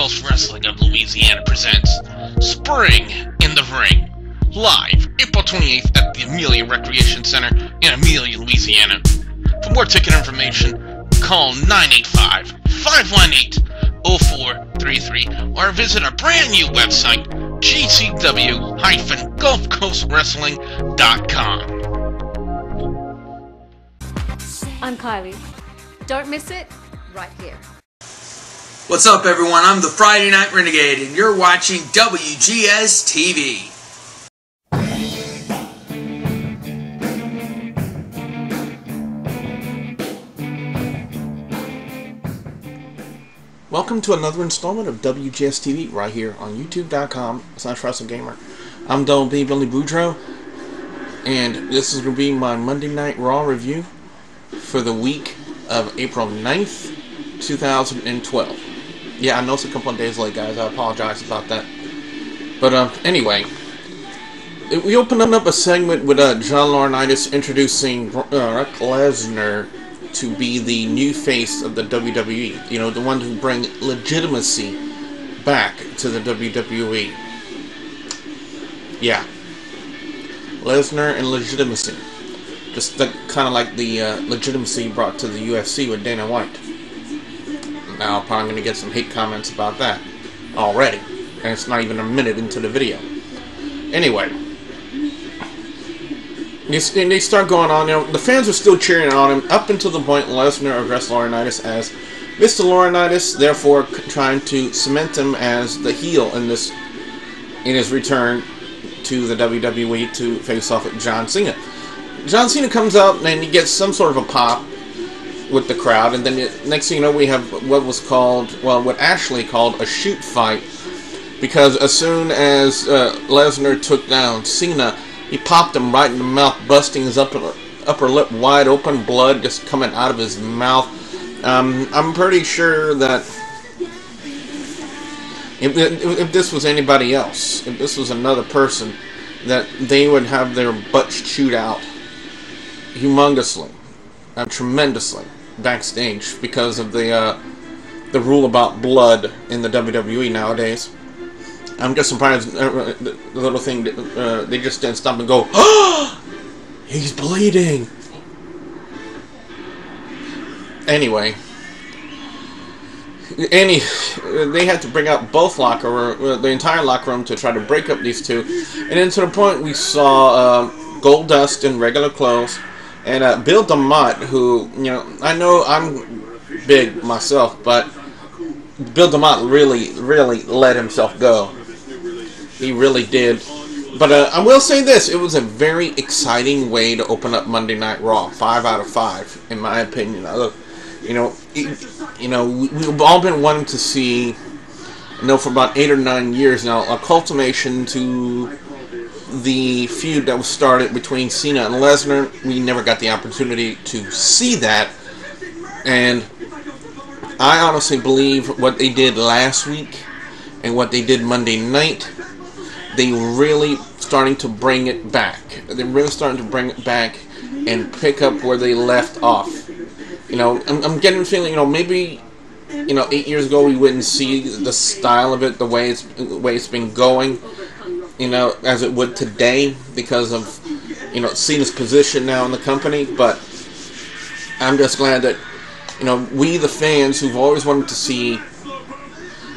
Coast Wrestling of Louisiana presents Spring in the Ring, live April 28th at the Amelia Recreation Center in Amelia, Louisiana. For more ticket information, call 985-518-0433 or visit our brand new website, gcw-gulfcoastwrestling.com. I'm Kylie. Don't miss it, right here. What's up, everyone? I'm the Friday Night Renegade, and you're watching WGS-TV. Welcome to another installment of WGS-TV right here on youtube.com/WrestlingGamer. I'm Billy Boudreaux, and this is going to be my Monday Night Raw review for the week of April 9th, 2012. Yeah, I know it's a couple of days late, guys. I apologize about that. But anyway, we opened up a segment with John Laurinaitis introducing Brock Lesnar to be the new face of the WWE. You know, the one who bring legitimacy back to the WWE. Yeah. Lesnar and legitimacy. Just kind of like the legitimacy brought to the UFC with Dana White. Now I'm probably going to get some hate comments about that already. And it's not even a minute into the video. Anyway. They start going on, you know, the fans are still cheering on him up until the point Lesnar addressed Laurinaitis as Mr. Laurinaitis, therefore trying to cement him as the heel in his return to the WWE to face off with John Cena. John Cena comes out and he gets some sort of a pop with the crowd, and then next thing you know we have what Ashley called a shoot fight, because as soon as Lesnar took down Cena, he popped him right in the mouth, busting his upper lip wide open, blood just coming out of his mouth. I'm pretty sure that if this was anybody else, if this was another person, that they would have their butts chewed out humongously, tremendously backstage, because of the rule about blood in the WWE nowadays. I'm just surprised the little thing, they just didn't stop and go, "Oh, he's bleeding." Anyway, they had to bring out both the entire locker room to try to break up these two, and then to the point we saw Goldust in regular clothes, and Bill DeMott, who, you know I'm big myself, but Bill DeMott really let himself go. He really did. But I will say this, it was a very exciting way to open up Monday Night Raw. 5 out of 5, in my opinion. We've all been wanting to see, for about 8 or 9 years now, a culmination to the feud that was started between Cena and Lesnar. We never got the opportunity to see that. And I honestly believe what they did last week and what they did Monday night, they really starting to bring it back. They're really starting to bring it back and pick up where they left off. I'm getting the feeling, maybe, 8 years ago we wouldn't see the style of it the way it's been going, as it would today because of, Cena's position now in the company. But I'm just glad that, we the fans who've always wanted to see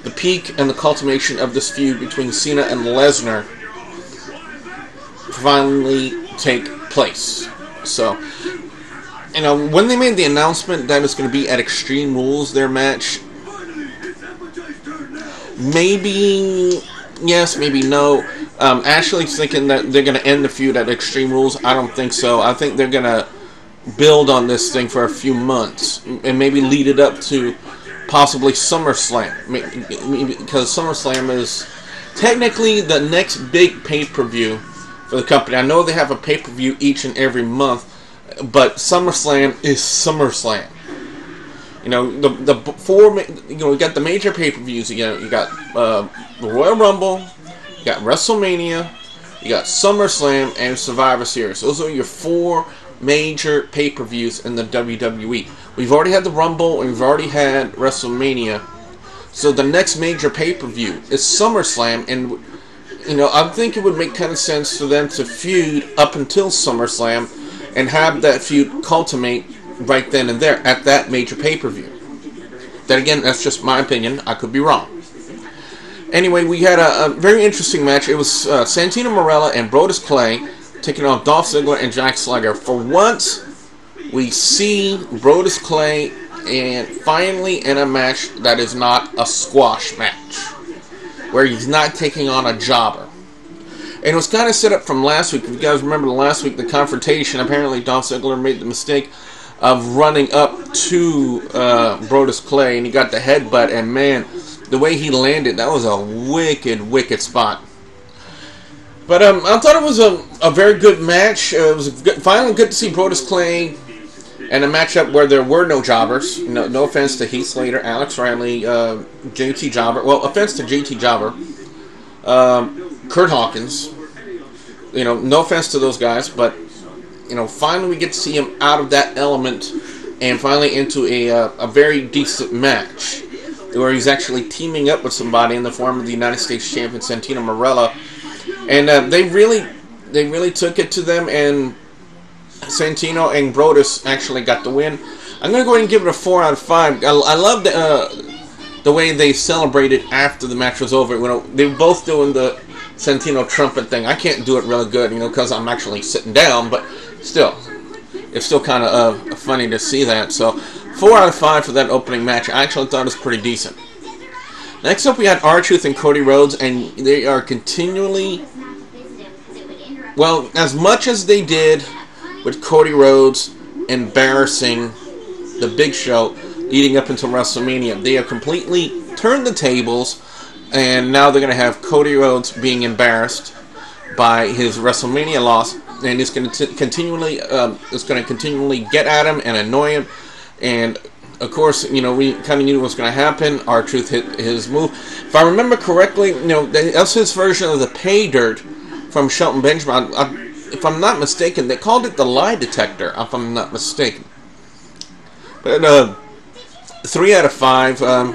the peak and the culmination of this feud between Cena and Lesnar finally take place. So, when they made the announcement that it's going to be at Extreme Rules, their match, maybe yes, maybe no. Ashley's thinking that they're going to end the feud at Extreme Rules. I don't think so. I think they're going to build on this thing for a few months and maybe lead it up to possibly SummerSlam, because SummerSlam is technically the next big pay-per-view for the company. I know they have a pay-per-view each and every month, but SummerSlam is SummerSlam. The four, we got the major pay-per-views. You got the Royal Rumble, you got WrestleMania, you got SummerSlam, and Survivor Series. Those are your 4 major pay-per-views in the WWE. We've already had the Rumble, and we've already had WrestleMania. So the next major pay-per-view is SummerSlam, and I think it would make kind of sense for them to feud up until SummerSlam and have that feud culminate right then and there at that major pay-per-view. Then again, that's just my opinion. I could be wrong. Anyway, we had a very interesting match. It was Santino Marella and Brodus Clay taking on Dolph Ziggler and Jack Swagger. For once, we see Brodus Clay and finally in a match that is not a squash match, where he's not taking on a jobber. And it was kind of set up from last week. If you guys remember last week, the confrontation, apparently Dolph Ziggler made the mistake of running up to Brodus Clay, and he got the headbutt, and man, the way he landed, that was a wicked, wicked spot. But I thought it was a very good match. It was finally good to see Brodus Clay in a matchup where there were no jobbers. No offense to Heath Slater, Alex Riley, JT Jobber. Well, offense to JT Jobber, Kurt Hawkins. No offense to those guys, but finally we get to see him out of that element and finally into a very decent match where he's actually teaming up with somebody in the form of the United States champion Santino Marella, and they really took it to them, and Santino and Brodus actually got the win. I'm going to go ahead and give it a 4 out of 5. I love the way they celebrated after the match was over. They were both doing the Santino trumpet thing. I can't do it really good, because I'm actually sitting down, but still, it's still kind of funny to see that. So, 4 out of 5 for that opening match. I actually thought it was pretty decent. Next up, we had R-Truth and Cody Rhodes, and they are continually, well, as much as they did with Cody Rhodes embarrassing the Big Show leading up until WrestleMania, they have completely turned the tables, and now they're going to have Cody Rhodes being embarrassed by his WrestleMania loss, and it's going to continually get at him and annoy him. And of course, we kind of knew what was going to happen. R-Truth hit his move. If I remember correctly, that's his version of the pay dirt from Shelton Benjamin. If I'm not mistaken, they called it the lie detector, if I'm not mistaken. But 3 out of 5. We're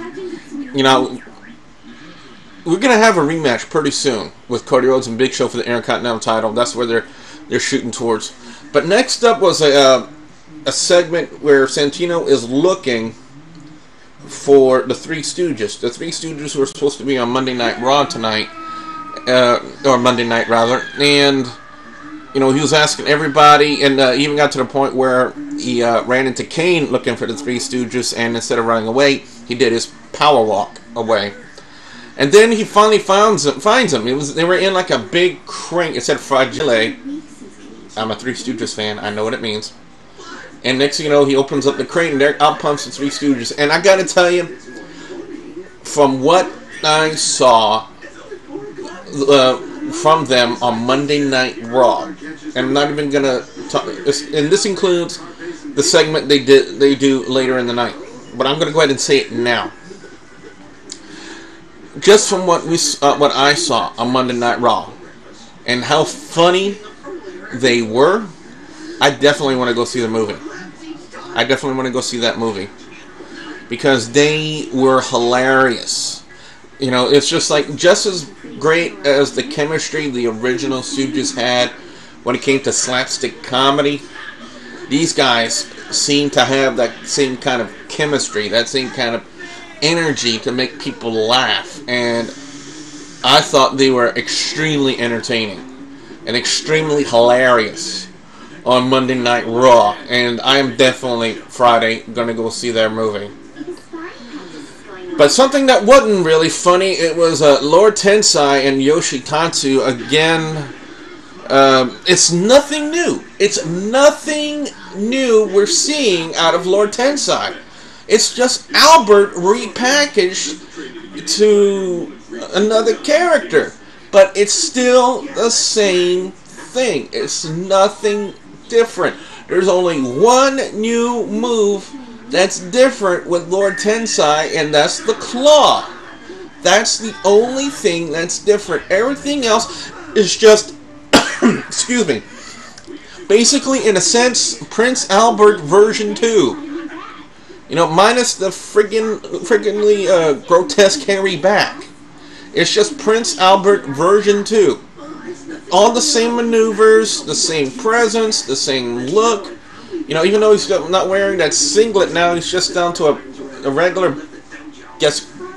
going to have a rematch pretty soon with Cody Rhodes and Big Show for the Intercontinental title. That's where they're shooting towards. But next up was a segment where Santino is looking for the Three Stooges. The Three Stooges were supposed to be on Monday Night Raw tonight, or Monday night rather, and he was asking everybody, and even got to the point where he ran into Kane looking for the Three Stooges, and instead of running away, he did his power walk away. And then he finally finds them. They were in like a big crate. It said Fragile. I'm a Three Stooges fan. I know what it means. And next thing you know, he opens up the crate, and there out pumps the Three Stooges. And I gotta tell you, from what I saw from them on Monday Night Raw, and I'm not even gonna talk. And this includes the segment they do later in the night. But I'm gonna go ahead and say it now. Just from what I saw on Monday Night Raw, and how funny they were, I definitely want to go see the movie. I definitely want to go see that movie because they were hilarious. It's just as great as the chemistry the original Stooges had when it came to slapstick comedy. These guys seem to have that same kind of chemistry, that same kind of energy to make people laugh, and I thought they were extremely entertaining and extremely hilarious on Monday Night Raw, and I am definitely Friday going to go see their movie. But something that wasn't really funny, it was Lord Tensai and Yoshi Tatsu again. It's nothing new. It's nothing new we're seeing out of Lord Tensai. It's just Albert repackaged to another character. But it's still the same thing. It's nothing different. There's only one new move that's different with Lord Tensai, and that's the claw. That's the only thing that's different. Everything else is just, excuse me, basically, in a sense, Prince Albert version 2. You know, minus the friggin'ly grotesque hairy back. It's just Prince Albert version 2. All the same maneuvers, the same presence, the same look. You know, even though he's not wearing that singlet now, he's just down to a regular,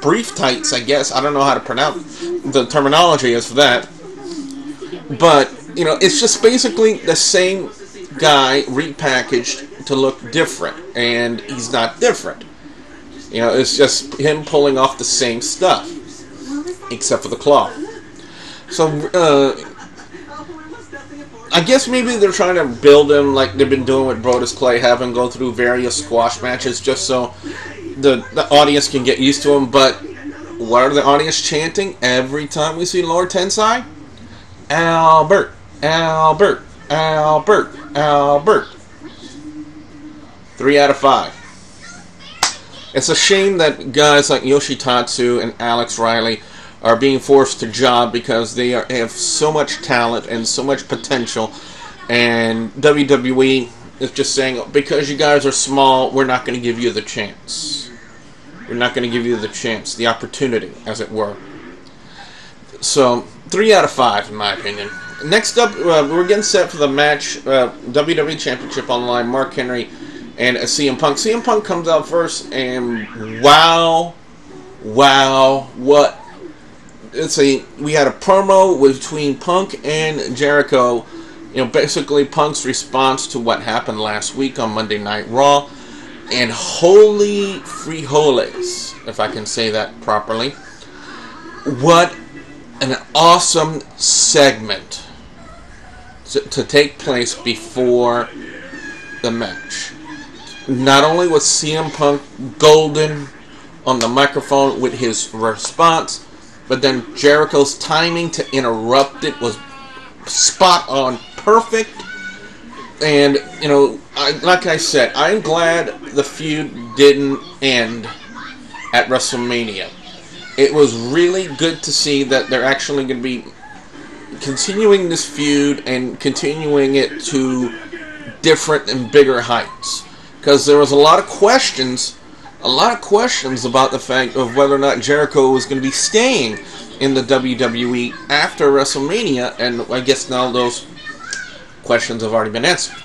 brief tights, I guess. I don't know how to pronounce the terminology is for that. But, you know, it's just basically the same guy repackaged to look different. And he's not different. You know, it's just him pulling off the same stuff. Except for the claw. So, I guess maybe they're trying to build him like they've been doing with Brodus Clay, have him go through various squash matches just so the audience can get used to him. But what are the audience chanting every time we see Lord Tensai? Albert, Albert, Albert, Albert. 3 out of 5. It's a shame that guys like Yoshi Tatsu and Alex Riley are being forced to job because they have so much talent and so much potential, and WWE is just saying, because you guys are small, we're not going to give you the chance. We're not going to give you the chance, the opportunity, as it were. So, 3 out of 5, in my opinion. Next up, we're getting set for the match, WWE Championship on the line, Mark Henry and CM Punk. CM Punk comes out first, and wow, what? We had a promo between Punk and Jericho. You know, basically Punk's response to what happened last week on Monday Night Raw. And holy frijoles, if I can say that properly. What an awesome segment to take place before the match. Not only was CM Punk golden on the microphone with his response, but then Jericho's timing to interrupt it was spot on, perfect. And, you know, like I said, I'm glad the feud didn't end at WrestleMania. It was really good to see that they're actually going to be continuing this feud and continuing it to different and bigger heights. Because there was a lot of questions about the fact of whether or not Jericho was going to be staying in the WWE after WrestleMania, and I guess now those questions have already been answered.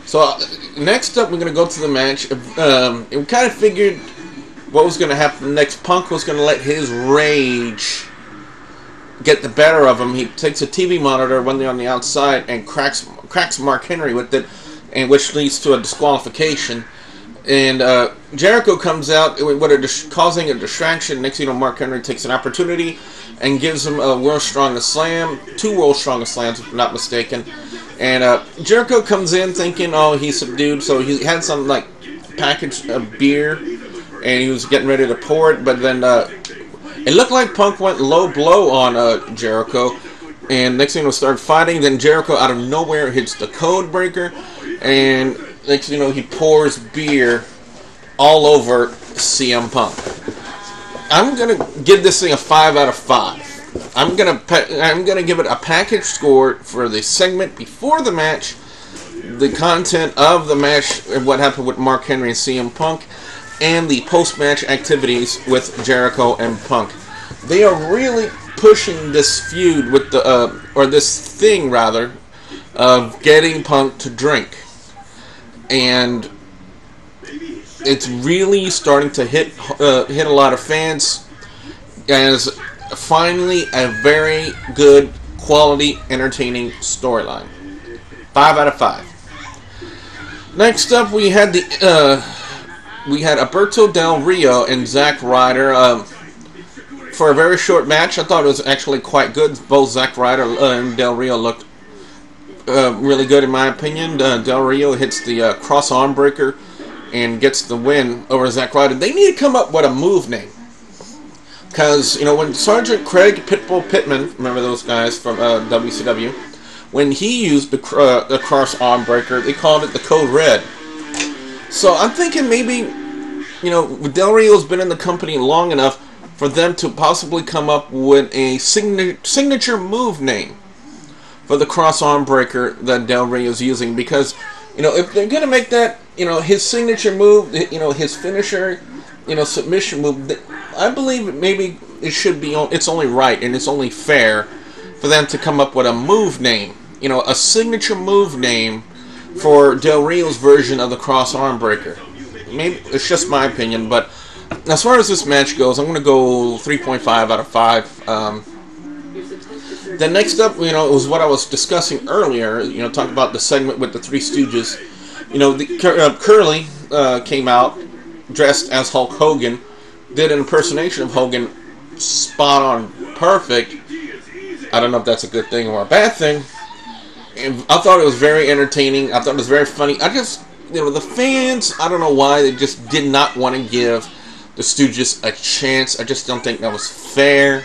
So next up, we're going to go to the match. We kind of figured what was going to happen next. Punk was going to let his rage get the better of him. He takes a TV monitor when they're on the outside and cracks Mark Henry with it, and which leads to a disqualification. And Jericho comes out causing a distraction. Next thing you know, Mark Henry takes an opportunity and gives him a World's Strongest Slam, 2 World's Strongest Slams, if I'm not mistaken. And Jericho comes in thinking, oh, he's subdued, so he had some like package of beer, and he was getting ready to pour it. But then it looked like Punk went low blow on Jericho, and next thing we'll start fighting. Then Jericho out of nowhere hits the code breaker, and next thing you know, he pours beer all over CM Punk. I'm gonna give this thing a 5 out of 5. I'm gonna give it a package score for the segment before the match, the content of the match, and what happened with Mark Henry and CM Punk, and the post-match activities with Jericho and Punk. They are really pushing this feud with this thing rather, of getting Punk to drink. And it's really starting to hit a lot of fans as finally a very good, quality, entertaining storyline. 5 out of 5. Next up, we had Berto Del Rio and Zack Ryder for a very short match. I thought it was actually quite good. Both Zack Ryder and Del Rio looked really good in my opinion. Del Rio hits the cross arm breaker and gets the win over Zack Ryder. They need to come up with a move name, because you know, when Sergeant Craig Pitbull Pittman, remember those guys from WCW, when he used the cross arm breaker, they called it the Code Red. So I'm thinking maybe, you know, Del Rio's been in the company long enough for them to possibly come up with a signature move name for the cross arm breaker that Del Rio's using, because, you know, if they're going to make that his signature move, his finisher, submission move. I believe maybe it should be. It's only right and it's only fair for them to come up with a move name. A signature move name for Del Rio's version of the cross arm breaker. Maybe it's just my opinion, but as far as this match goes, I'm going to go 3.5 out of 5. Then next up, it was what I was discussing earlier. Talking about the segment with the Three Stooges. Curly came out dressed as Hulk Hogan, did an impersonation of Hogan, spot on, perfect. I don't know if that's a good thing or a bad thing. And I thought it was very entertaining. I thought it was very funny. I just, the fans, I don't know why, they just did not want to give the Stooges a chance. I just don't think that was fair.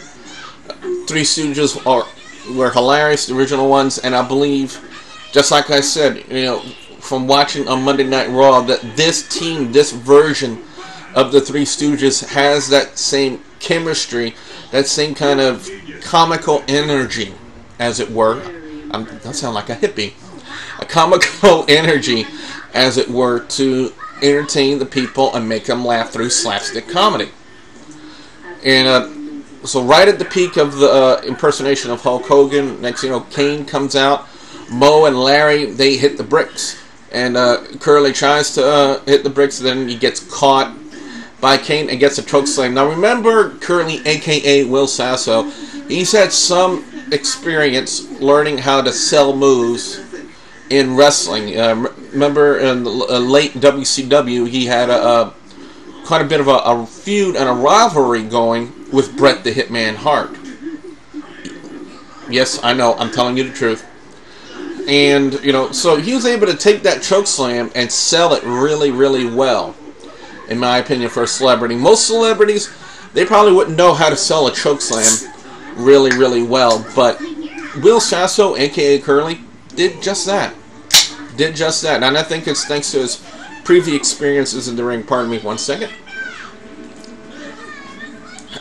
Three Stooges were hilarious, the original ones, and I believe, just like I said, from watching on Monday Night Raw, that this team, this version of the Three Stooges has that same chemistry, that same kind of comical energy, as it were. That sound like a hippie. A comical energy, as it were, to entertain the people and make them laugh through slapstick comedy. And so right at the peak of the impersonation of Hulk Hogan, next Kane comes out. Mo and Larry, they hit the bricks. And Curly tries to hit the bricks, then he gets caught by Kane and gets a choke slam. Now remember Curly, a.k.a. Will Sasso, he's had some experience learning how to sell moves in wrestling. Remember in the late WCW, he had quite a bit of a feud and a rivalry going with Bret the Hitman Hart. Yes, I know, I'm telling you the truth. And, so he was able to take that chokeslam and sell it really, really well, in my opinion, for a celebrity. Most celebrities, they probably wouldn't know how to sell a chokeslam really, really well, but Will Sasso, a.k.a. Curly, did just that. And I think it's thanks to his previous experiences in the ring. Pardon me 1 second.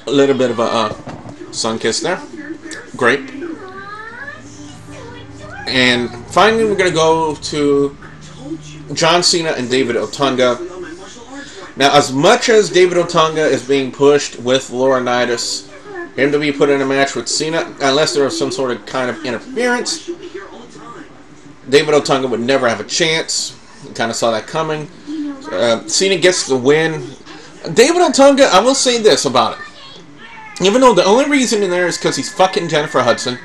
A little bit of a sun kiss there. Great. And finally, we're going to go to John Cena and David Otunga. Now, as much as David Otunga is being pushed with laurinaitis, him to be put in a match with Cena, unless there was some sort of kind of interference, David Otunga would never have a chance. You kind of saw that coming. Cena gets the win. David Otunga, I will say this about it. Even though the only reason in there is because he's fucking Jennifer Hudson,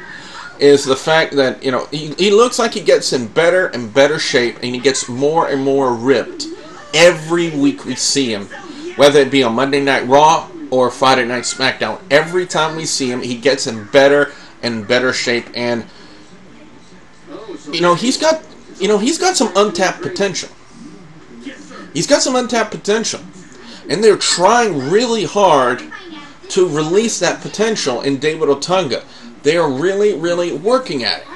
is the fact that, he looks like he gets in better and better shape, and he gets more and more ripped every week we see him. Whether it be on Monday Night Raw or Friday Night SmackDown. Every time we see him, he gets in better and better shape, and he's got some untapped potential. He's got some untapped potential, and they're trying really hard to release that potential in David Otunga. They are really, really working at it.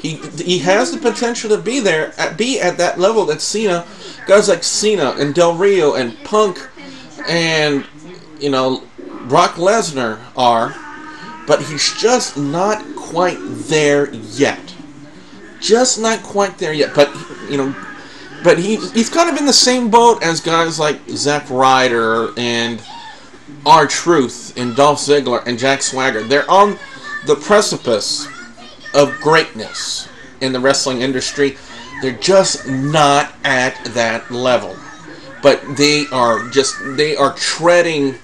He has the potential to be there, be at that level that Cena, guys like Cena and Del Rio and Punk and Brock Lesnar are, but he's just not quite there yet. Just not quite there yet. But but he's kind of in the same boat as guys like Zack Ryder and R-Truth and Dolph Ziggler and Jack Swagger. They're on the precipice of greatness in the wrestling industry. They're just not at that level. But they are treading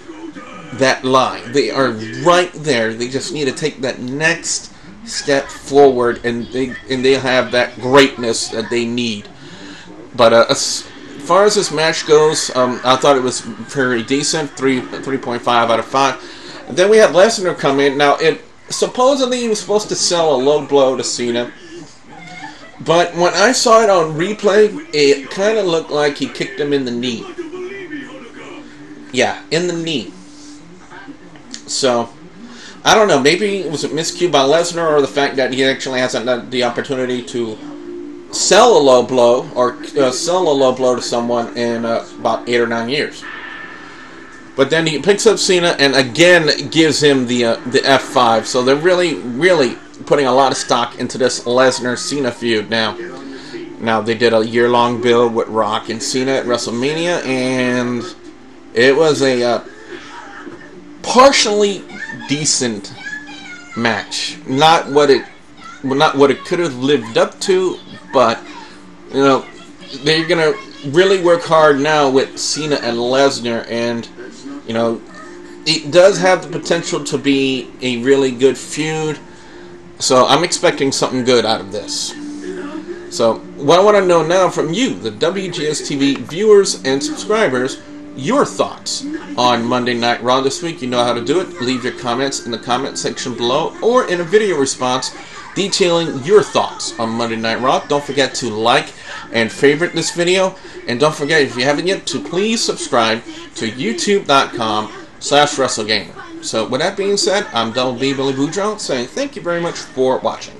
that line. They are right there. They just need to take that next step forward, and they have that greatness that they need. But as far as this match goes, I thought it was very decent. 3.5 out of 5. And then we had Lesnar come in. Now, supposedly he was supposed to sell a low blow to Cena, but when I saw it on replay, it kind of looked like he kicked him in the knee. Yeah, in the knee. So, I don't know. Maybe it was a miscue by Lesnar, or the fact that he actually hasn't had the opportunity to sell a low blow, or sell a low blow to someone in about 8 or 9 years. But then he picks up Cena and again gives him the F5. So they're really, really putting a lot of stock into this Lesnar-Cena feud now. Now, they did a year-long build with Rock and Cena at WrestleMania, and it was a partially decent match. Not what it could have lived up to, but you know, they're gonna really work hard now with Cena and Lesnar, and you know, it does have the potential to be a really good feud. So I'm expecting something good out of this. So what I want to know now from you, the WGS-TV viewers and subscribers, your thoughts on Monday Night Raw this week. You know how to do it. Leave your comments in the comment section below or in a video response detailing your thoughts on Monday Night Raw. Don't forget to like and favorite this video. And don't forget, if you haven't yet, to please subscribe to youtube.com/WrestleGamer. So with that being said, I'm Double B Billy Boudreaux saying thank you very much for watching.